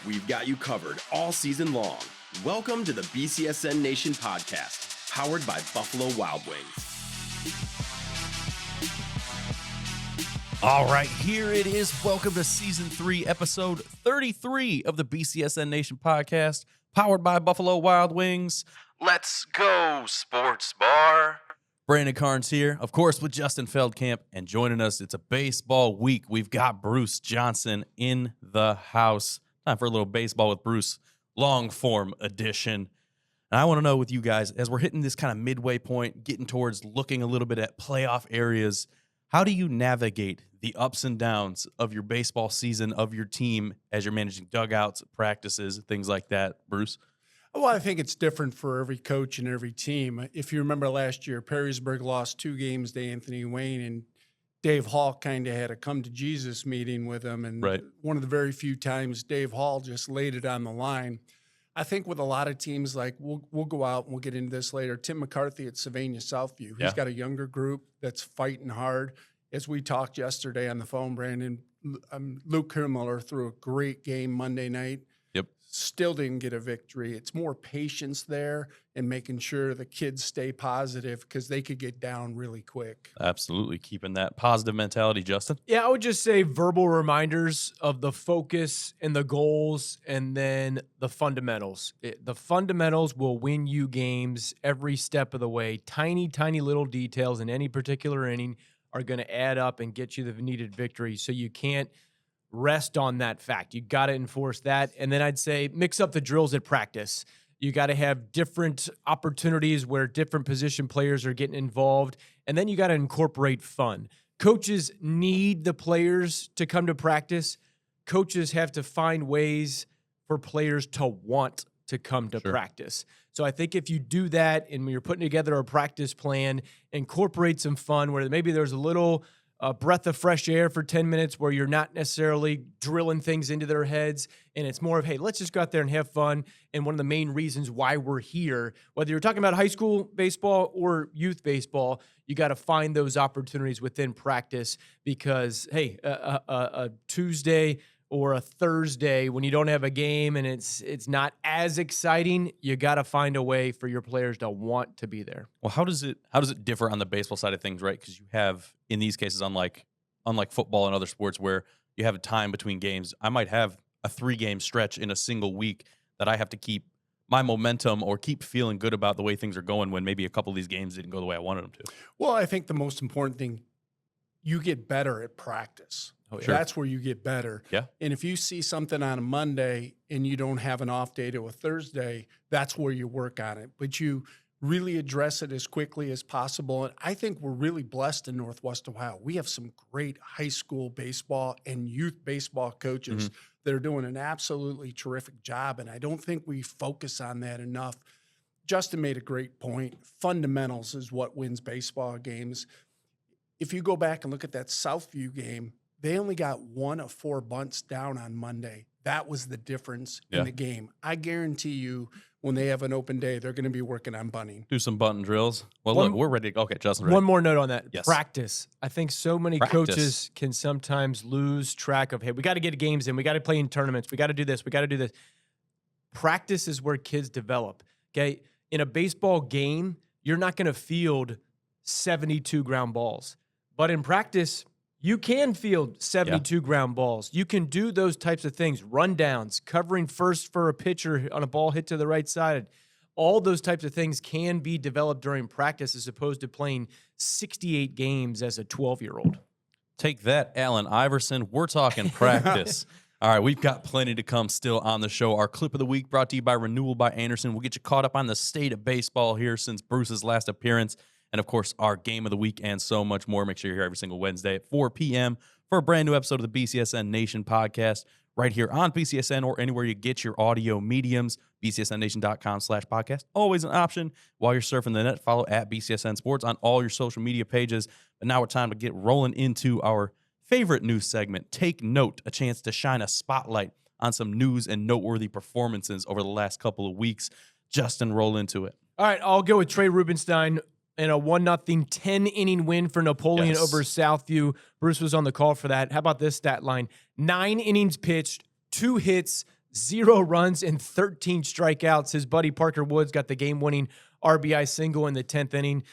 We've got you covered all season long. Welcome to the BCSN Nation podcast, powered by Buffalo Wild Wings. All right, here it is. Welcome to Season 3, Episode 33 of the BCSN Nation podcast, powered by Buffalo Wild Wings. Let's go, sports bar. Brandon Carnes here, of course, with Justin Feldkamp, and joining us, it's a baseball week. We've got Bruce Johnson in the house. Time for a little baseball with Bruce, long form edition. And I want to know with you guys, as we're hitting this kind of midway point, getting towards looking a little bit at playoff areas, how do you navigate the ups and downs of your baseball season, of your team, as you're managing dugouts, practices, things like that, Bruce? Well, I think it's different for every coach and every team. If you remember last year, Perrysburg lost 2 games to Anthony Wayne, and Dave Hall kind of had a come-to-Jesus meeting with him. And one of the very few times Dave Hall just laid it on the line. I think with a lot of teams, like we'll go out and we'll get into this later. Tim McCarthy at Sylvania Southview, he's got a younger group that's fighting hard. As we talked yesterday on the phone, Brandon, Luke Himmler threw a great game Monday night. Still didn't get a victory. It's more patience there and making sure the kids stay positive because they could get down really quick. Absolutely. Keeping that positive mentality, Justin. Yeah, I would just say verbal reminders of the focus and the goals and then the fundamentals. The fundamentals will win you games every step of the way. Tiny, tiny little details in any particular inning are going to add up and get you the needed victory. So you can't rest on that fact. You got to enforce that. And then I'd say mix up the drills at practice. You got to have different opportunities where different position players are getting involved. And then you got to incorporate fun. Coaches need the players to come to practice. Coaches have to find ways for players to want to come to practice. So I think if you do that and when you're putting together a practice plan, incorporate some fun where maybe there's a little breath of fresh air for 10 minutes where you're not necessarily drilling things into their heads. And it's more of, hey, let's just go out there and have fun. And one of the main reasons why we're here, whether you're talking about high school baseball or youth baseball, you got to find those opportunities within practice because, hey, a Tuesday or a Thursday when you don't have a game and it's not as exciting, you got to find a way for your players to want to be there. Well, how does it differ on the baseball side of things, right? Because you have, in these cases, unlike football and other sports where you have a time between games, I might have a 3-game stretch in a single week that I have to keep my momentum or keep feeling good about the way things are going when maybe a couple of these games didn't go the way I wanted them to. Well, I think the most important thing, you get better at practice. That's where you get better. Yeah. And if you see something on a Monday and you don't have an off day to a Thursday, that's where you work on it. But you really address it as quickly as possible. And I think we're really blessed in Northwest Ohio. We have some great high school baseball and youth baseball coaches that are doing an absolutely terrific job. And I don't think we focus on that enough. Justin made a great point. Fundamentals is what wins baseball games. If you go back and look at that Southview game, they only got 1 of 4 bunts down on Monday. That was the difference in the game. I guarantee you when they have an open day, they're going to be working on bunting. Do some bunting drills. Well, look, we're ready. Okay, Justin, ready. One more note on that. Yes. Practice. I think so many coaches can sometimes lose track of, hey, we got to get games in. We got to play in tournaments. We got to do this. We got to do this. Practice is where kids develop. Okay? In a baseball game, you're not going to field 72 ground balls. But in practice, you can field 72 ground balls. You can do those types of things, rundowns, covering first for a pitcher on a ball hit to the right side. All those types of things can be developed during practice as opposed to playing 68 games as a 12-year-old. Take that, Allen Iverson. We're talking practice. All right, we've got plenty to come still on the show. Our clip of the week brought to you by Renewal by Anderson. We'll get you caught up on the state of baseball here since Bruce's last appearance. And, of course, our game of the week and so much more. Make sure you're here every single Wednesday at 4 p.m. for a brand new episode of the BCSN Nation podcast right here on BCSN or anywhere you get your audio mediums. BCSNNation.com/podcast. Always an option while you're surfing the net. Follow at BCSN Sports on all your social media pages. But now it's time to get rolling into our favorite news segment, Take Note, a chance to shine a spotlight on some news and noteworthy performances over the last couple of weeks. Justin, roll into it. All right, I'll go with Trey Rubenstein and a 1-0 10-inning win for Napoleon over Southview. Bruce was on the call for that. How about this stat line? 9 innings pitched, 2 hits, 0 runs and 13 strikeouts. His buddy Parker Woods got the game-winning RBI single in the 10th inning.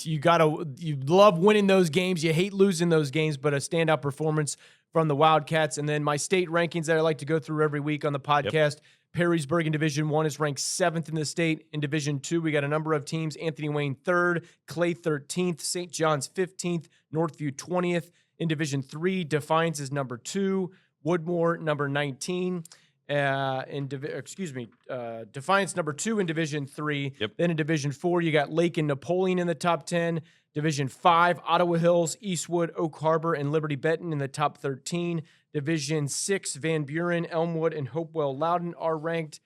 You love winning those games. You hate losing those games, but a standout performance from the Wildcats. And then my state rankings that I like to go through every week on the podcast. Yep. Perrysburg in Division I is ranked 7th in the state. In Division II, we got a number of teams. Anthony Wayne 3rd, Clay 13th, St. John's 15th, Northview 20th. In Division III, Defiance is number 2, Woodmore number 19. Defiance number 2 in Division 3. Yep. Then in Division 4, you got Lake and Napoleon in the top 10. Division 5, Ottawa Hills, Eastwood, Oak Harbor, and Liberty Benton in the top 13. Division 6, Van Buren, Elmwood, and Hopewell Loudon are ranked,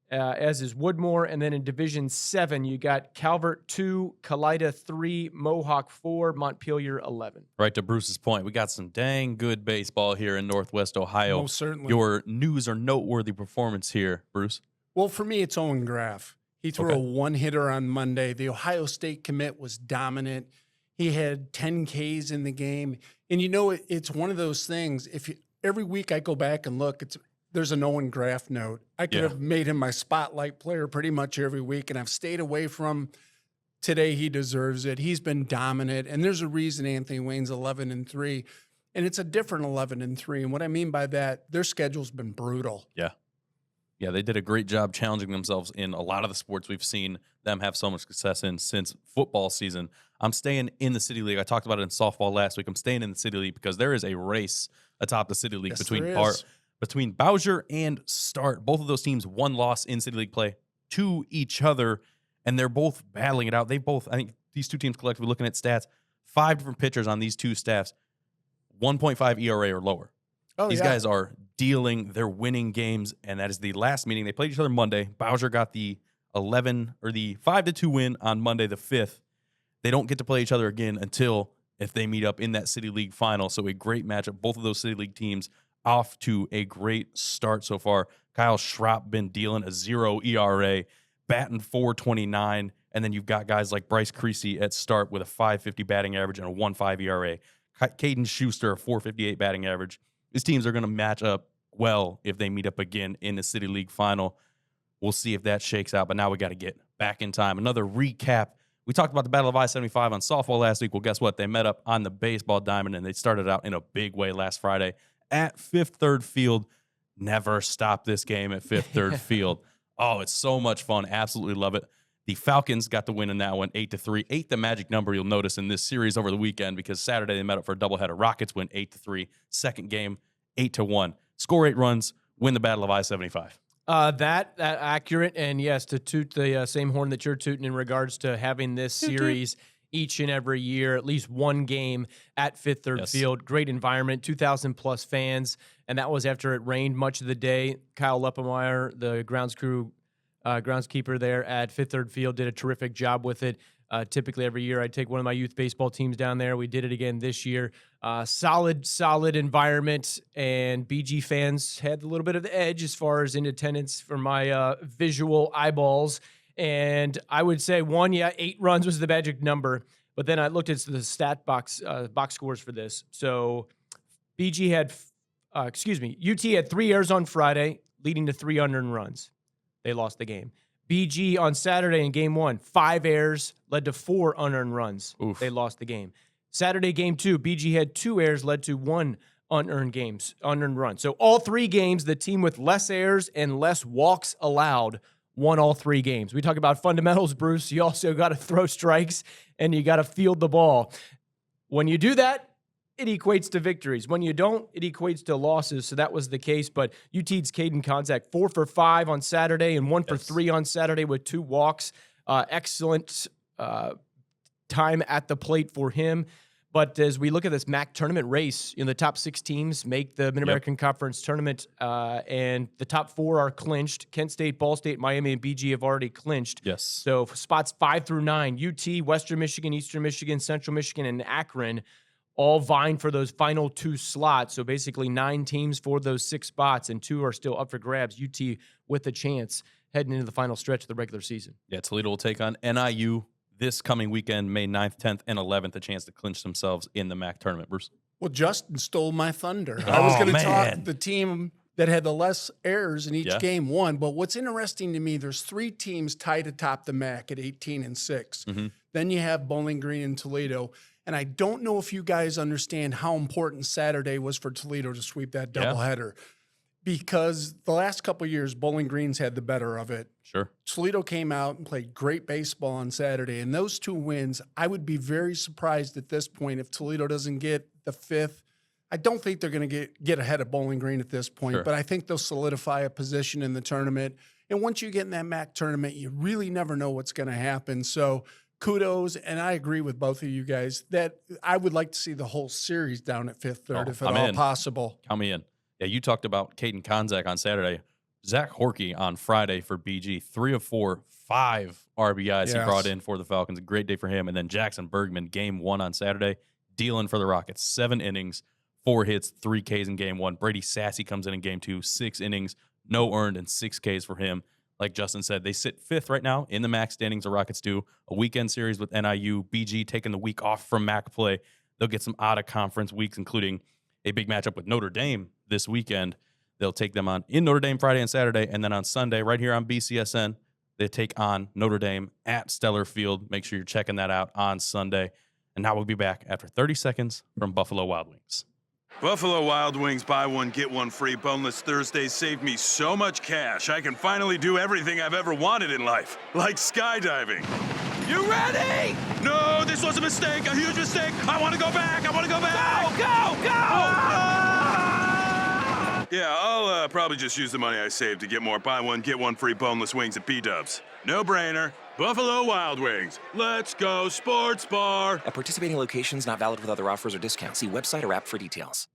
as is Woodmore. And then in Division 7, you got Calvert 2, Kalida 3, Mohawk 4, Montpelier 11. Right to Bruce's point, we got some dang good baseball here in Northwest Ohio. Most certainly. Your news or noteworthy performance here, Bruce? Well, for me, it's Owen Graff. He threw a one-hitter on Monday. The Ohio State commit was dominant. He had 10 Ks in the game. And it's one of those things. Every week I go back and look, there's an Owen Graff note. I could have made him my spotlight player pretty much every week, and I've stayed away from. Today he deserves it. He's been dominant, and there's a reason Anthony Wayne's 11-3, and it's a different 11-3. And what I mean by that, their schedule's been brutal. Yeah, they did a great job challenging themselves in a lot of the sports we've seen them have so much success in since football season. I'm staying in the City League. I talked about it in softball last week. I'm staying in the City League because there is a race atop the City League between Bowser and Start. Both of those teams, one loss in City League play to each other, and they're both battling it out. I think these two teams collectively, looking at stats, 5 different pitchers on these two staffs, 1.5 ERA or lower. These guys are dealing, they're winning games, and that is the last meeting. They played each other Monday. Bowser got the 5-2 win on Monday the 5th. They don't get to play each other again until if they meet up in that City League final. So a great matchup. Both of those City League teams off to a great start so far. Kyle Schropp been dealing a 0 ERA, batting .429, and then you've got guys like Bryce Creasy at Start with a .550 batting average and a 1.5 ERA. Caden Schuster, a .458 batting average. These teams are going to match up well if they meet up again in the City League final. We'll see if that shakes out, but now we got to get back in time. Another recap. We talked about the Battle of I-75 on softball last week. Well, guess what? They met up on the baseball diamond, and they started out in a big way last Friday at Fifth Third Field. Never stop this game at Fifth Third Field. Oh, it's so much fun. Absolutely love it. The Falcons got the win in that one, 8-3. 8, the magic number you'll notice in this series over the weekend, because Saturday they met up for a doubleheader. Rockets win 8-3. Second game, 8-1. Score 8 runs, win the Battle of I-75. That accurate, and yes, to toot the same horn that you're tooting in regards to having this series each and every year, at least one game at Fifth Third Field. Great environment, 2,000-plus fans, and that was after it rained much of the day. Kyle Leppemeyer, the groundskeeper there at Fifth Third Field, did a terrific job with it. Typically every year I take one of my youth baseball teams down there. We did it again this year. Solid environment, and BG fans had a little bit of the edge as far as in attendance for my visual eyeballs. And I would say 8 runs was the magic number. But then I looked at the stat box scores for this. So UT had 3 errors on Friday, leading to 3 unearned runs. They lost the game. BG on Saturday in game 1, 5 errors led to 4 unearned runs. Oof. They lost the game. Saturday game 2, BG had 2 errors led to 1 unearned run. So all 3 games, the team with less errors and less walks allowed won all 3 games. We talk about fundamentals, Bruce. You also got to throw strikes and you got to field the ball. When you do that, it equates to victories. When you don't, it equates to losses. So that was the case. But UT's Caden Konzak, 4 for 5 on Saturday and 1 for 3 on Saturday with 2 walks. Excellent time at the plate for him. But as we look at this MAC tournament race, the top 6 teams make the Mid-American Conference tournament, and the top 4 are clinched. Kent State, Ball State, Miami, and BG have already clinched. Yes. So spots 5 through 9, UT, Western Michigan, Eastern Michigan, Central Michigan, and Akron all vying for those final 2 slots. So basically 9 teams for those 6 spots, and 2 are still up for grabs. UT with a chance heading into the final stretch of the regular season. Yeah, Toledo will take on NIU this coming weekend, May 9th, 10th, and 11th, a chance to clinch themselves in the MAC tournament. Bruce? Well, Justin stole my thunder. I was going to talk the team that had the less errors in each Yeah. game won. But what's interesting to me, there's 3 teams tied atop the MAC at 18-6. Mm-hmm. Then you have Bowling Green and Toledo. And I don't know if you guys understand how important Saturday was for Toledo to sweep that doubleheader. Because the last couple of years, Bowling Green's had the better of it. Sure. Toledo came out and played great baseball on Saturday. And those 2 wins, I would be very surprised at this point if Toledo doesn't get the 5th. I don't think they're going to get ahead of Bowling Green at this point, Sure. but I think they'll solidify a position in the tournament. And once you get in that MAC tournament, you really never know what's going to happen. So kudos, and I agree with both of you guys that I would like to see the whole series down at Fifth Third if at I'm all in. possible. Count me in. Yeah, you talked about Caden Konzak on Saturday. Zach Horkey on Friday for BG. 3 of 4, 5 RBIs he brought in for the Falcons. A great day for him. And then Jackson Bergman, game 1 on Saturday, dealing for the Rockets. 7 innings, 4 hits, 3 Ks in game 1. Brady Sassy comes in game 2, 6 innings, no earned, and 6 Ks for him. Like Justin said, they sit 5th right now in the MAC standings. The Rockets do a weekend series with NIU. BG taking the week off from MAC play. They'll get some out-of-conference weeks, including a big matchup with Notre Dame this weekend. They'll take them on in Notre Dame Friday and Saturday, and then on Sunday, right here on BCSN, they take on Notre Dame at Stellar Field. Make sure you're checking that out on Sunday. And now we'll be back after 30 seconds from Buffalo Wild Wings. Buffalo Wild Wings buy one, get one free boneless Thursdays saved me so much cash. I can finally do everything I've ever wanted in life, like skydiving. You ready? No, this was a mistake, a huge mistake. I want to go back. I want to go back. Go! Yeah, I'll probably just use the money I saved to get more buy one, get one free boneless wings at B-Dubs. No brainer. Buffalo Wild Wings. Let's go sports bar. At participating locations, not valid with other offers or discounts. See website or app for details.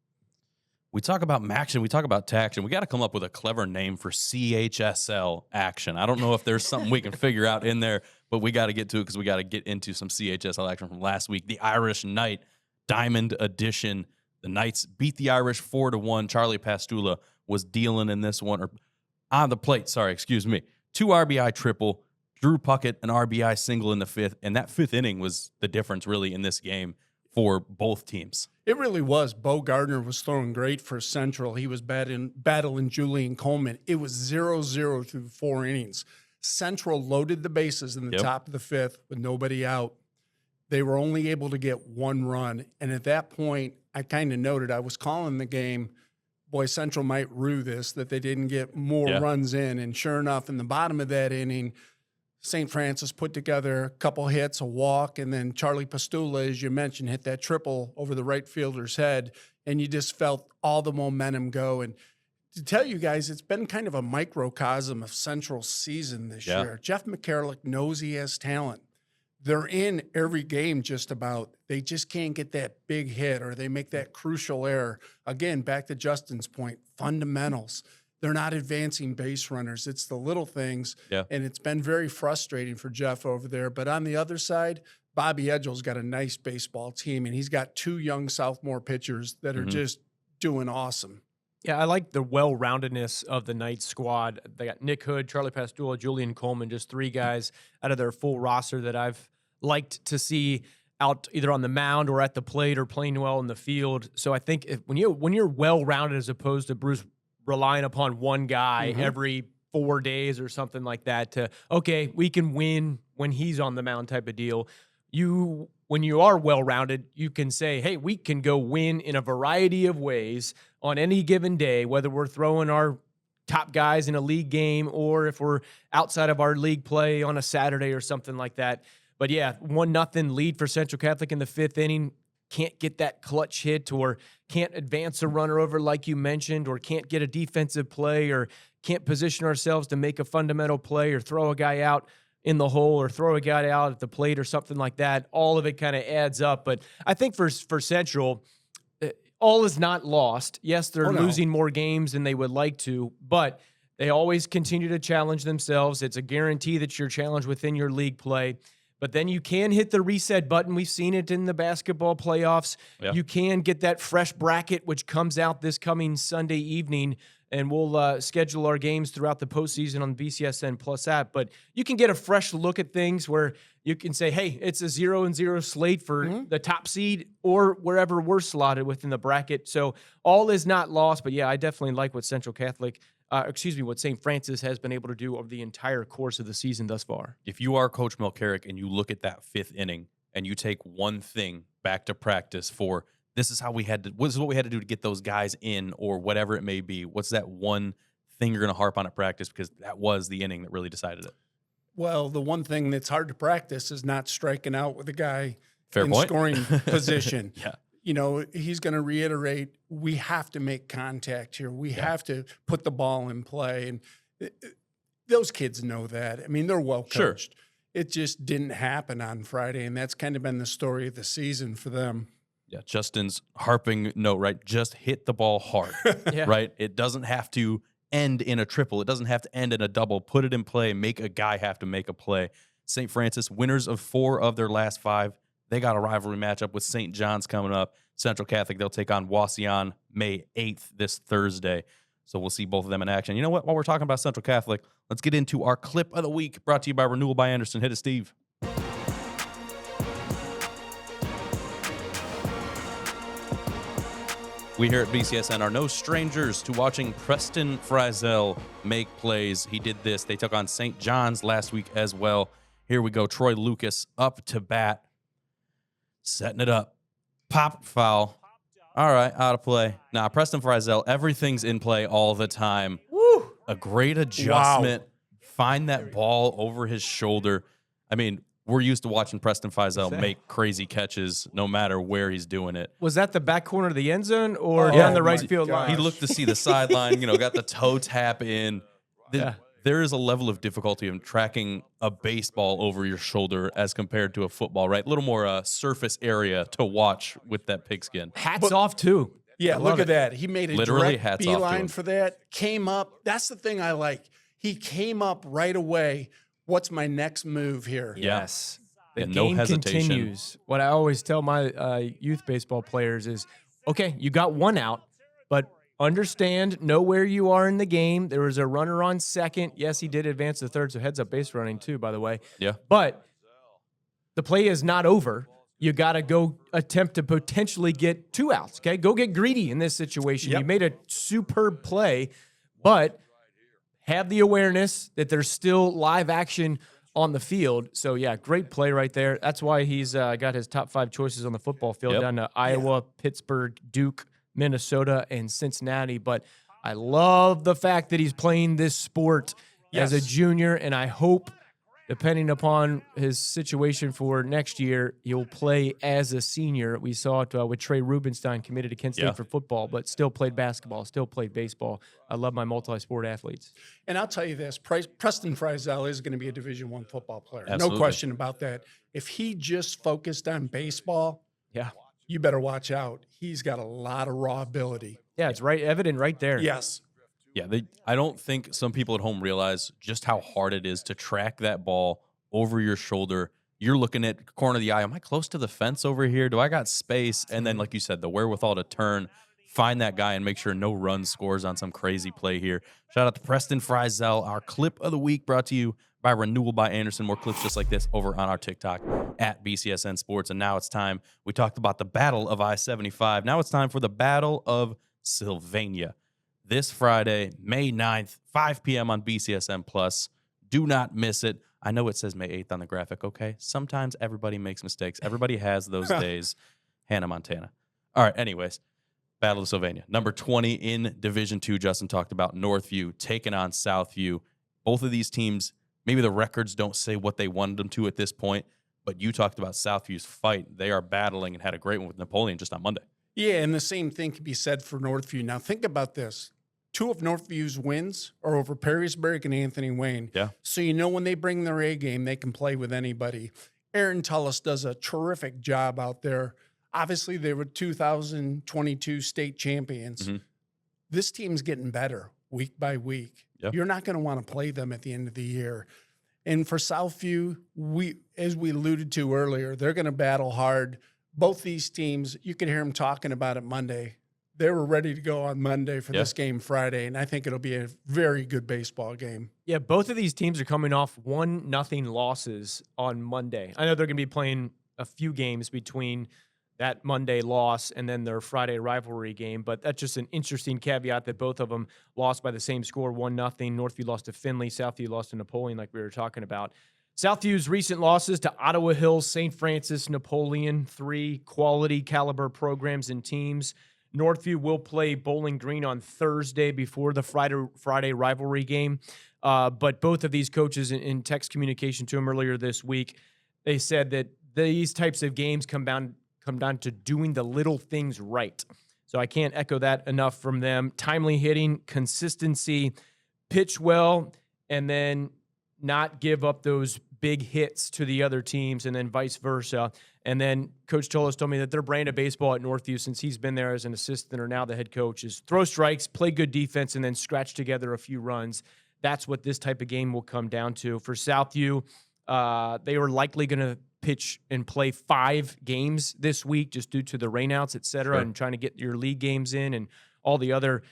We talk about Maction, we talk about Taction. We got to come up with a clever name for CHSL action. I don't know if there's something we can figure out in there, but we got to get to it because we got to get into some CHSL action from last week. The Irish Knight Diamond Edition. The Knights beat the Irish 4-1. Charlie Pastula was dealing in this one, or on the plate, 2 RBI triple. Drew Puckett, an RBI single in the 5th, and that 5th inning was the difference really in this game for both teams. It really was. Bo Gardner was throwing great for Central. He was battling Julian Coleman. It was 0-0 through 4 innings. Central loaded the bases in the top of the 5th with nobody out. They were only able to get 1 run. And at that point, I kind of noted, I was calling the game, boy, Central might rue this, that they didn't get more runs in. And sure enough, in the bottom of that inning, St. Francis put together a couple hits, a walk, and then Charlie Pastula, as you mentioned, hit that triple over the right fielder's head, and you just felt all the momentum go. And to tell you guys, it's been kind of a microcosm of Central's season this year. Jeff McCarrick knows he has talent. They're in every game just about. They just can't get that big hit or they make that crucial error. Again, back to Justin's point, fundamentals. They're not advancing base runners. It's the little things, and it's been very frustrating for Jeff over there. But on the other side, Bobby Edgel's got a nice baseball team, and he's got 2 young sophomore pitchers that are just doing awesome. Yeah, I like the well-roundedness of the Knights squad. They got Nick Hood, Charlie Pastula, Julian Coleman, just 3 guys out of their full roster that I've liked to see out either on the mound or at the plate or playing well in the field. So I think when you're well-rounded as opposed to Bruce relying upon one guy every 4 days or something like that to, okay, we can win when he's on the mound type of deal. When you are well-rounded, you can say, hey, we can go win in a variety of ways on any given day, whether we're throwing our top guys in a league game or if we're outside of our league play on a Saturday or something like that. But yeah, 1-0 lead for Central Catholic in the 5th inning. Can't get that clutch hit or can't advance a runner over like you mentioned or can't get a defensive play or can't position ourselves to make a fundamental play or throw a guy out in the hole or throw a guy out at the plate or something like that. All of it kind of adds up. But I think for Central, all is not lost. Yes, they're losing more games than they would like to, but they always continue to challenge themselves. It's a guarantee that you're challenged within your league play. But then you can hit the reset button. We've seen it in the basketball playoffs. You can get that fresh bracket, which comes out this coming Sunday evening. and we'll schedule our games throughout the postseason on the BCSN Plus app. But you can get a fresh look at things where you can say, hey, it's a 0-0 slate for the top seed or wherever we're slotted within the bracket. So all is not lost. But yeah, I definitely like what what St. Francis has been able to do over the entire course of the season thus far. If you are Coach 𝗦𝗫𝗀𝗃 and you look at that 5th inning and you take one thing back to practice for this is what we had to do to get those guys in or whatever it may be, what's that one thing you're going to harp on at practice because that was the inning that really decided it? Well, the one thing that's hard to practice is not striking out with a guy Fair in point. scoring position. Yeah. You know, he's going to reiterate, we have to make contact here. We have to put the ball in play. And those kids know that. I mean, they're well coached. Sure. It just didn't happen on Friday, and that's kind of been the story of the season for them. Yeah, Justin's harping note, right? Just hit the ball hard, right? It doesn't have to end in a triple. It doesn't have to end in a double. Put it in play. Make a guy have to make a play. St. Francis, winners of 4 of their last 5. They got a rivalry matchup with St. John's coming up. Central Catholic, they'll take on 𝗏𝗏𝗏 May 8th this Thursday. So we'll see both of them in action. You know what? While we're talking about Central Catholic, let's get into our clip of the week brought to you by Renewal by Anderson. Hit it, Steve. We here at BCSN are no strangers to watching Preston Fryzel make plays. He did this. They took on St. John's last week as well. Here we go. Troy Lucas up to bat. Setting it up. Pop foul. All right, out of play. Nah, Preston Fryzel, everything's in play all the time. Woo! A great adjustment. Find that ball over his shoulder. I mean, we're used to watching Preston Fryzel make crazy catches no matter where he's doing it. Was that the back corner of the end zone or down the right field line? He looked to see the sideline, got the toe tap in. There is a level of difficulty in tracking a baseball over your shoulder as compared to a football, right? A little more surface area to watch with that pigskin. Hats off, too. Yeah, look at that. He made a Literally direct hats off to beeline him. for that. Came up. That's the thing I like. He came up right away. What's my next move here? Yes. The no game hesitation. continues. What I always tell my youth baseball players is, okay, you got one out, but know where you are in the game. There was a runner on second. Yes, he did advance to third, so heads up base running too, by the way. Yeah. But the play is not over. You got to go attempt to potentially get 2 outs, okay? Go get greedy in this situation. You made a superb play, but have the awareness that there's still live action on the field. So, yeah, great play right there. That's why he's got his top 5 choices on the football field down to Iowa, Pittsburgh, Duke, Minnesota, and Cincinnati. But I love the fact that he's playing this sport as a junior, and I hope, depending upon his situation for next year, he'll play as a senior. We saw it with Trey Rubenstein committed to Kent State for football, but still played basketball, still played baseball. I love my multi-sport athletes. And I'll tell you this, Preston Fryzel is going to be a Division I football player. Absolutely. No question about that. If he just focused on baseball, you better watch out. He's got a lot of raw ability. Yeah, it's evident right there. Yes. Yeah, I don't think some people at home realize just how hard it is to track that ball over your shoulder. You're looking at corner of the eye. Am I close to the fence over here? Do I got space? And then, like you said, the wherewithal to turn, find that guy, and make sure no run scores on some crazy play here. Shout out to Preston Fryzel. Our clip of the week brought to you by Renewal by Anderson. More clips just like this over on our TikTok at BCSN Sports. And now it's time. We talked about the Battle of I-75. Now it's time for the Battle of Sylvania. This Friday, May 9th, 5 p.m. on BCSN Plus. Do not miss it. I know it says May 8th on the graphic, okay? Sometimes everybody makes mistakes. Everybody has those days. Hannah Montana. All right, anyways, Battle of Sylvania. Number 20 in Division II, Justin talked about Northview taking on Southview. Both of these teams, maybe the records don't say what they wanted them to at this point, but you talked about Southview's fight. They are battling and had a great one with Napoleon just on Monday. Yeah, and the same thing can be said for Northview. Now, think about this. 2 of Northview's wins are over Perrysburg and Anthony Wayne. Yeah. So when they bring their A game, they can play with anybody. Aaron Tullis does a terrific job out there. Obviously, they were 2022 state champions. Mm-hmm. This team's getting better week by week. Yep. You're not going to want to play them at the end of the year. And for Southview, as we alluded to earlier, they're going to battle hard. Both these teams, you could hear them talking about it Monday. they were ready to go on Monday for Yeah. this game Friday, and I think it'll be a very good baseball game. Yeah, both of these teams are coming off 1-0 losses on Monday. I know they're going to be playing a few games between that Monday loss and then their Friday rivalry game, but that's just an interesting caveat that both of them lost by the same score, 1-0. Northview lost to Findlay, Southview lost to Napoleon, like we were talking about. Southview's recent losses to Ottawa Hills, St. Francis, Napoleon, 3 quality caliber programs and teams. Northview will play Bowling Green on Thursday before the Friday rivalry game. But both of these coaches in text communication to them earlier this week, they said that these types of games come down to doing the little things right. So I can't echo that enough from them. Timely hitting, consistency, pitch well, and then not give up those big hits to the other teams, and then vice versa. And then Coach Cholos told me that their brand of baseball at Northview, since he's been there as an assistant or now the head coach, is throw strikes, play good defense, and then scratch together a few runs. That's what this type of game will come down to. For Southview, they were likely going to pitch and play 5 games this week just due to the rainouts, et cetera, and trying to get your league games in and all the other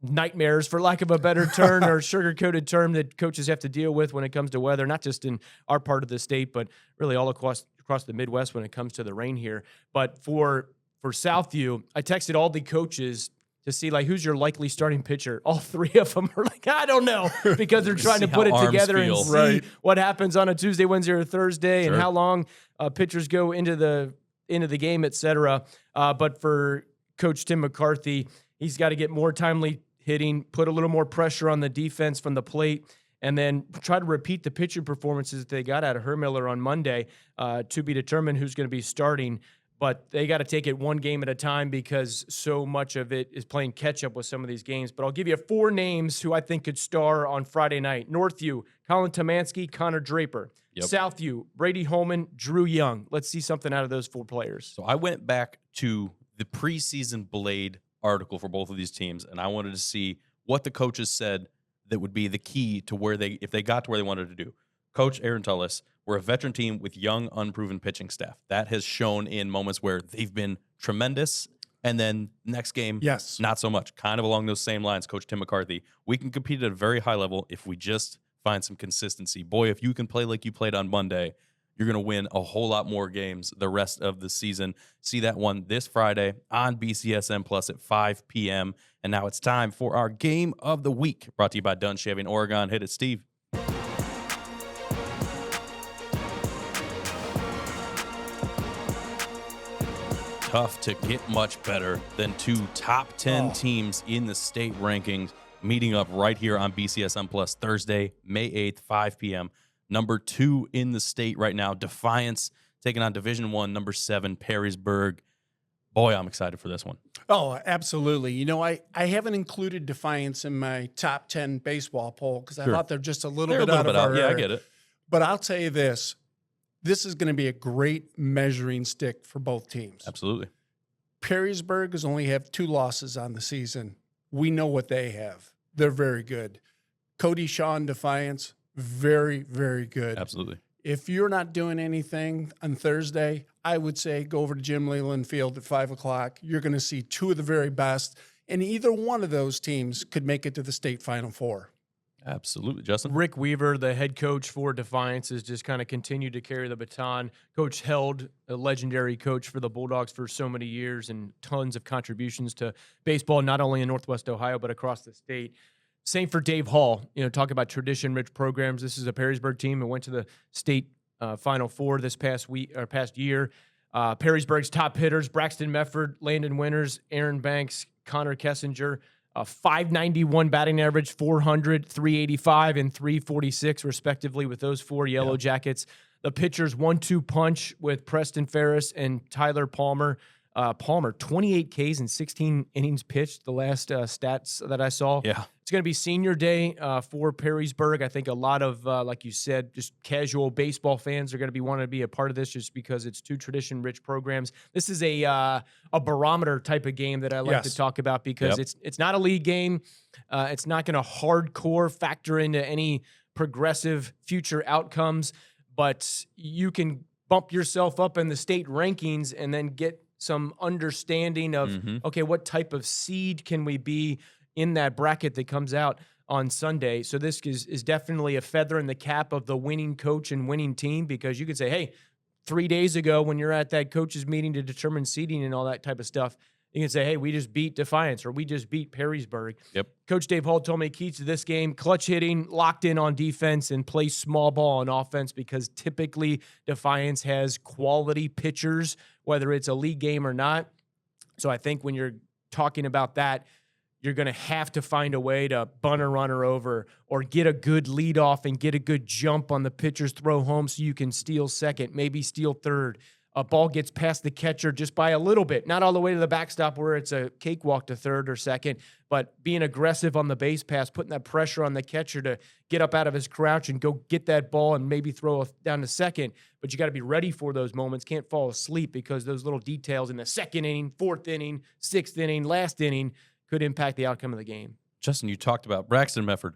nightmares, for lack of a better term, or sugar-coated term that coaches have to deal with when it comes to weather, not just in our part of the state, but really all across the Midwest when it comes to the rain here. But for Southview, I texted all the coaches to see, like, who's your likely starting pitcher. All 3 of them are like, I don't know, because they're trying to put it together and see what happens on a Tuesday, Wednesday, or Thursday, and how long pitchers go into the game, et cetera. But for Coach Tim McCarthy, he's got to get more timely hitting, put a little more pressure on the defense from the plate, and then try to repeat the pitching performances that they got out of Hermiller on Monday, to be determined who's going to be starting. But they got to take it one game at a time because so much of it is playing catch-up with some of these games. But I'll give you 4 names who I think could star on Friday night. Northview, Colin Tomansky, Connor Draper. Yep. Southview, Brady Holman, Drew Young. Let's see something out of those 4 players. So I went back to the preseason Blade article for both of these teams, and I wanted to see what the coaches said that would be the key to if they got to where they wanted to do. Coach Aaron Tullis, we're a veteran team with young, unproven pitching staff. That has shown in moments where they've been tremendous, and then next game, not so much. Kind of along those same lines, Coach Tim McCarthy. We can compete at a very high level if we just find some consistency. Boy, if you can play like you played on Monday, you're going to win a whole lot more games the rest of the season. See that one this Friday on BCSN Plus at 5 p.m. And now it's time for our Game of the Week, brought to you by Dunn Chevy in Oregon. Hit it, Steve. Tough to get much better than 2 top 10 teams in the state rankings meeting up right here on BCSN Plus Thursday, May 8th, 5 p.m. Number 2 in the state right now, Defiance, taking on Division I, number 7, Perrysburg. Boy, I'm excited for this one. Oh, absolutely. You know, I haven't included Defiance in my top 10 baseball poll because I thought they're just a little bit out of our area. I get it. But I'll tell you this. This is going to be a great measuring stick for both teams. Absolutely. Perrysburg has only have 2 losses on the season. We know what they have. They're very good. Cody Shaw and Defiance, very, very good. Absolutely. If you're not doing anything on Thursday, I would say go over to Jim Leland Field at 5 o'clock. You're going to see 2 of the very best, and either one of those teams could make it to the state Final Four. Absolutely. Justin? Rick Weaver, the head coach for Defiance, has just kind of continued to carry the baton. Coach Held, a legendary coach for the Bulldogs for so many years and tons of contributions to baseball, not only in Northwest Ohio, but across the state. Same for Dave Hall. You know, talk about tradition-rich programs. This is a Perrysburg team that went to the state Final Four this past year. Perrysburg's top hitters, Braxton Mefford, Landon Winters, Aaron Banks, Connor Kessinger, 591 batting average, 400, 385, and 346, respectively, with those 4 Yellow Jackets. The pitchers 1-2 punch with Preston Ferris and Tyler Palmer. Palmer, 28 Ks and 16 innings pitched, the last stats that I saw. Yeah. It's going to be senior day for Perrysburg. I think a lot of, like you said, just casual baseball fans are going to be wanting to be a part of this just because it's 2 tradition-rich programs. This is a barometer type of game that I like to talk about because it's not a league game. It's not going to hardcore factor into any progressive future outcomes, but you can bump yourself up in the state rankings and then get some understanding of, okay, what type of seed can we be in that bracket that comes out on Sunday. So this is definitely a feather in the cap of the winning coach and winning team, because you could say, hey, 3 days ago when you're at that coaches meeting to determine seeding and all that type of stuff, you can say, hey, we just beat Defiance, or we just beat Perrysburg. Yep. Coach Dave Hull told me keys to this game: clutch hitting, locked in on defense, and play small ball on offense, because typically Defiance has quality pitchers, whether it's a league game or not. So I think when you're talking about that, you're going to have to find a way to bunt a runner over or get a good lead off and get a good jump on the pitcher's throw home so you can steal second, maybe steal third. A ball gets past the catcher just by a little bit, not all the way to the backstop where it's a cakewalk to third or second, but being aggressive on the base pass, putting that pressure on the catcher to get up out of his crouch and go get that ball and maybe throw down to second. But you got to be ready for those moments. Can't fall asleep, because those little details in the second inning, fourth inning, sixth inning, last inning could impact the outcome of the game. Justin, you talked about Braxton Mefford,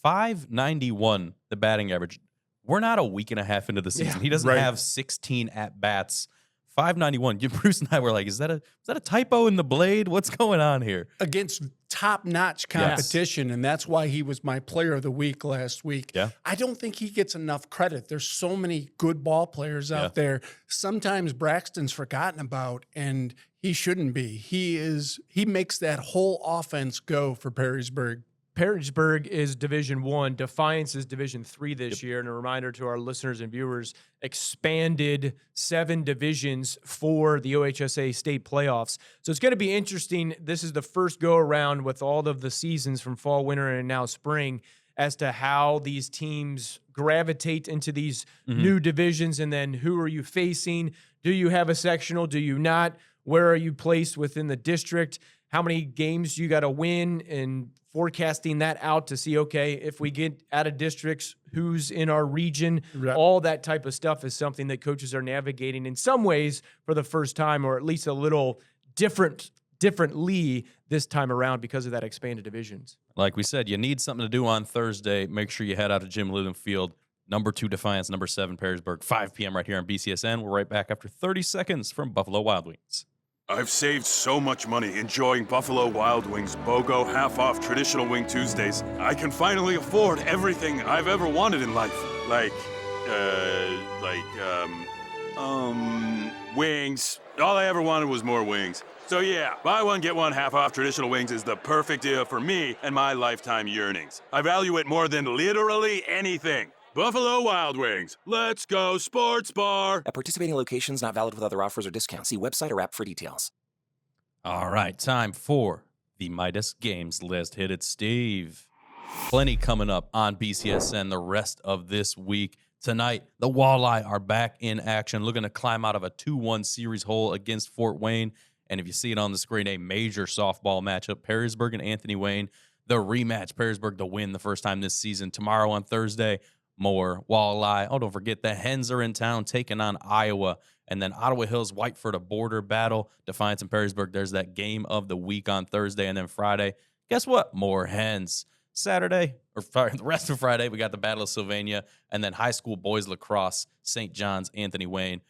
591, the batting average. We're not a week and a half into the season. He doesn't have 16 at-bats. 591. Bruce and I were like, is that a typo in the blade? What's going on here? Against top-notch competition, and that's why he was my player of the week last week. Yeah. I don't think he gets enough credit. There's so many good ball players out there. Sometimes Braxton's forgotten about, and he shouldn't be. He makes that whole offense go for Perrysburg. Perrysburg is Division I. Defiance is Division III this year. And a reminder to our listeners and viewers, expanded 7 divisions for the OHSA state playoffs. So it's going to be interesting. This is the first go-around with all of the seasons from fall, winter, and now spring as to how these teams gravitate into these new divisions, and then who are you facing? Do you have a sectional? Do you not? Where are you placed within the district? How many games you got to win, and forecasting that out to see, okay, if we get out of districts, who's in our region, all that type of stuff is something that coaches are navigating in some ways for the first time, or at least a little differently this time around because of that expanded divisions. Like we said, you need something to do on Thursday. Make sure you head out to Jim Luton Field. Number 2 Defiance, number 7 Perrysburg, 5 p.m. right here on BCSN. We're right back after 30 seconds from Buffalo Wild Wings. I've saved so much money enjoying Buffalo Wild Wings BOGO half-off traditional wing Tuesdays. I can finally afford everything I've ever wanted in life. Wings. All I ever wanted was more wings. So yeah, buy one, get one half-off traditional wings is the perfect deal for me and my lifetime yearnings. I value it more than literally anything. Buffalo Wild Wings. Let's go sports bar. At participating locations, not valid with other offers or discounts. See website or app for details. All right, time for the Midas Games list. Hit it, Steve. Plenty coming up on BCSN the rest of this week. Tonight, the Walleye are back in action, looking to climb out of a 2-1 series hole against Fort Wayne. And if you see it on the screen, a major softball matchup, Perrysburg and Anthony Wayne. The rematch, Perrysburg to win the first time this season. Tomorrow on Thursday, more Walleye. Oh, don't forget the Hens are in town taking on Iowa. And then Ottawa Hills, Whiteford, a border battle. Defiance and Perrysburg, there's that game of the week on Thursday. And then Friday, guess what? More Hens. Saturday, or the rest of Friday, we got the Battle of Sylvania. And then high school boys lacrosse, St. John's, Anthony Wayne.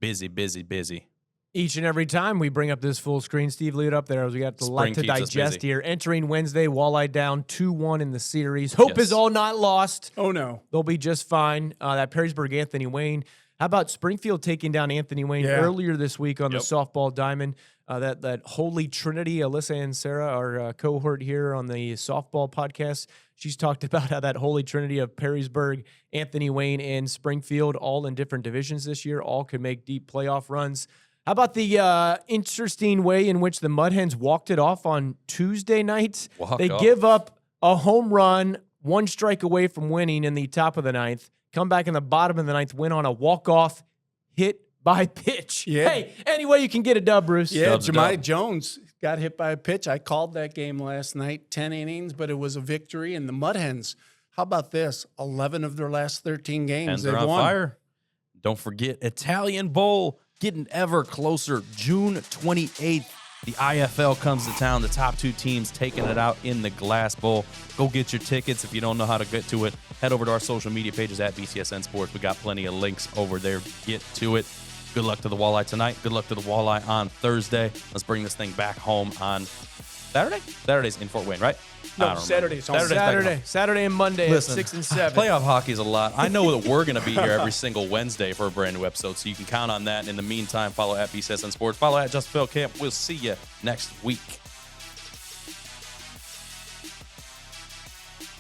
Busy, busy, busy. Each and every time we bring up this full screen, Steve, leave it up there as we got the lot to digest here. Entering Wednesday, Walleye down 2-1 in the series. Hope is all not lost. Oh, no. They'll be just fine. That Perrysburg, Anthony Wayne. How about Springfield taking down Anthony Wayne earlier this week on the softball diamond? That holy trinity, Alyssa and Sarah, our cohort here on the softball podcast, she's talked about how that holy trinity of Perrysburg, Anthony Wayne, and Springfield, all in different divisions this year, all could make deep playoff runs. How about the interesting way in which the Mud Hens walked it off on Tuesday night? They give up a home run, 1 strike away from winning in the top of the 9th, come back in the bottom of the 9th, win on a walk-off hit by pitch. Yeah. Hey, any way you can get a dub, Bruce. Yeah, Jemai Jones got hit by a pitch. I called that game last night, 10 innings, but it was a victory. And the Mud Hens, how about this? 11 of their last 13 games they've on won. Fire. Don't forget Italian Bowl. Getting ever closer. June 28th, the IFL comes to town. The top 2 teams taking it out in the Glass Bowl. Go get your tickets. If you don't know how to get to it, head over to our social media pages at BCSN Sports. We got plenty of links over there. Get to it. Good luck to the Walleye tonight. Good luck to the Walleye on Thursday. Let's bring this thing back home on Saturday? Saturday's in Fort Wayne, right? No, Saturday's home. Saturday and Monday Listen, at 6 and 7. Playoff hockey is a lot. I know that we're going to be here every single Wednesday for a brand new episode, so you can count on that. In the meantime, follow at BCSN Sports. Follow at 𝗦𝗽liche 𝗶𝗵𝗵𝗵𝘁𝗹𝘆. We'll see you next week.